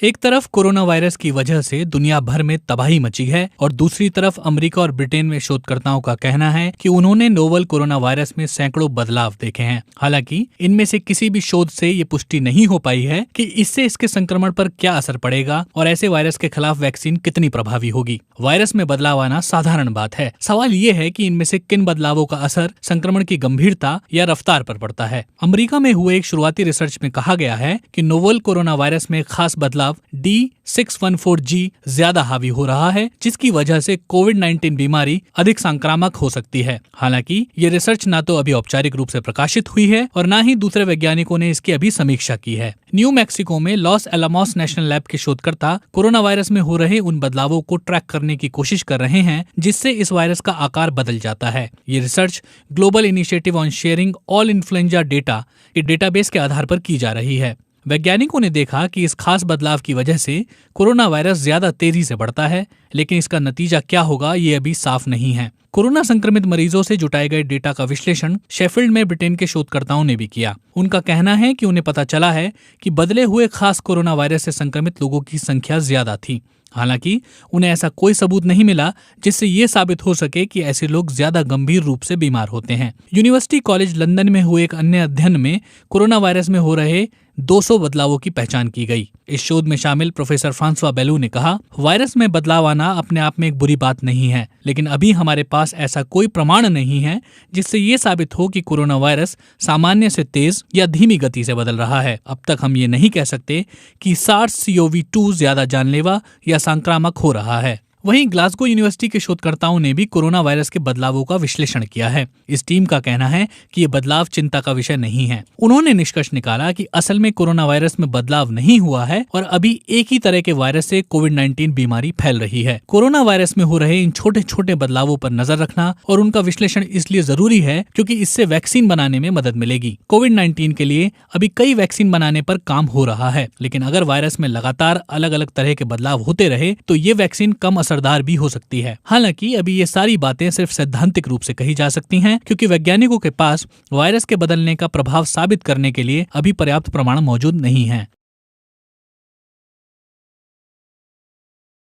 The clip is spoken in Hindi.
एक तरफ कोरोना वायरस की वजह से दुनिया भर में तबाही मची है और दूसरी तरफ अमेरिका और ब्रिटेन में शोधकर्ताओं का कहना है कि उन्होंने नोवल कोरोना वायरस में सैकड़ों बदलाव देखे हैं। हालांकि इनमें से किसी भी शोध से ये पुष्टि नहीं हो पाई है कि इससे इसके संक्रमण पर क्या असर पड़ेगा और ऐसे वायरस के खिलाफ वैक्सीन कितनी प्रभावी होगी। वायरस में बदलाव आना साधारण बात है। सवाल ये है कि इनमें से किन बदलावों का असर संक्रमण की गंभीरता या रफ्तार पर पड़ता है। अमेरिका में हुए एक शुरुआती रिसर्च में कहा गया है कि नोवल कोरोना वायरस में खास बदलाव D614G ज्यादा हावी हो रहा है, जिसकी वजह से कोविड-19 बीमारी अधिक संक्रामक हो सकती है। हालांकि ये रिसर्च ना तो अभी औपचारिक रूप से प्रकाशित हुई है और ना ही दूसरे वैज्ञानिकों ने इसकी अभी समीक्षा की है। न्यू मैक्सिको में लॉस एलामोस नेशनल लैब के शोधकर्ता कोरोना वायरस में हो रहे उन बदलावों को ट्रैक करने की कोशिश कर रहे हैं जिससे इस वायरस का आकार बदल जाता है। ये research global initiative on sharing all influenza data के डेटाबेस के आधार पर की जा रही है। वैज्ञानिकों ने देखा कि इस खास बदलाव की वजह से कोरोना वायरस ज्यादा तेजी से बढ़ता है, लेकिन इसका नतीजा क्या होगा ये अभी साफ नहीं है। कोरोना संक्रमित मरीजों से जुटाए गए डेटा का विश्लेषण शेफील्ड में ब्रिटेन के शोधकर्ताओं ने भी किया। उनका कहना है कि उन्हें पता चला है कि बदले हुए खास कोरोना वायरस से संक्रमित लोगों की संख्या ज्यादा थी। हालांकि उन्हें ऐसा कोई सबूत नहीं मिला जिससे ये साबित हो सके कि ऐसे लोग ज्यादा गंभीर रूप से बीमार होते हैं। यूनिवर्सिटी कॉलेज लंदन में हुए एक अन्य अध्ययन में कोरोना वायरस में हो रहे 200 बदलावों की पहचान की गई। इस शोध में शामिल प्रोफेसर फ्रांसवा बेलू ने कहा, वायरस में बदलाव आना अपने आप में एक बुरी बात नहीं है, लेकिन अभी हमारे पास ऐसा कोई प्रमाण नहीं है जिससे ये साबित हो कि कोरोना वायरस सामान्य से तेज या धीमी गति से बदल रहा है। अब तक हम ये नहीं कह सकते कि SARS-CoV-2 ज्यादा जानलेवा या संक्रामक हो रहा है। वहीं ग्लासगो यूनिवर्सिटी के शोधकर्ताओं ने भी कोरोना वायरस के बदलावों का विश्लेषण किया है। इस टीम का कहना है कि ये बदलाव चिंता का विषय नहीं है। उन्होंने निष्कर्ष निकाला कि असल में कोरोना वायरस में बदलाव नहीं हुआ है और अभी एक ही तरह के वायरस से कोविड-19 बीमारी फैल रही है। कोरोना वायरस में हो रहे इन छोटे छोटे बदलावों पर नजर रखना और उनका विश्लेषण इसलिए जरूरी है क्योंकि इससे वैक्सीन बनाने में मदद मिलेगी। कोविड-19 के लिए अभी कई वैक्सीन बनाने पर काम हो रहा है, लेकिन अगर वायरस में लगातार अलग अलग तरह के बदलाव होते रहे तो ये वैक्सीन कम असरदार भी हो सकती है। हालांकि अभी ये सारी बातें सिर्फ सैद्धांतिक रूप से कही जा सकती हैं, क्योंकि वैज्ञानिकों के पास वायरस के बदलने का प्रभाव साबित करने के लिए अभी पर्याप्त प्रमाण मौजूद नहीं है।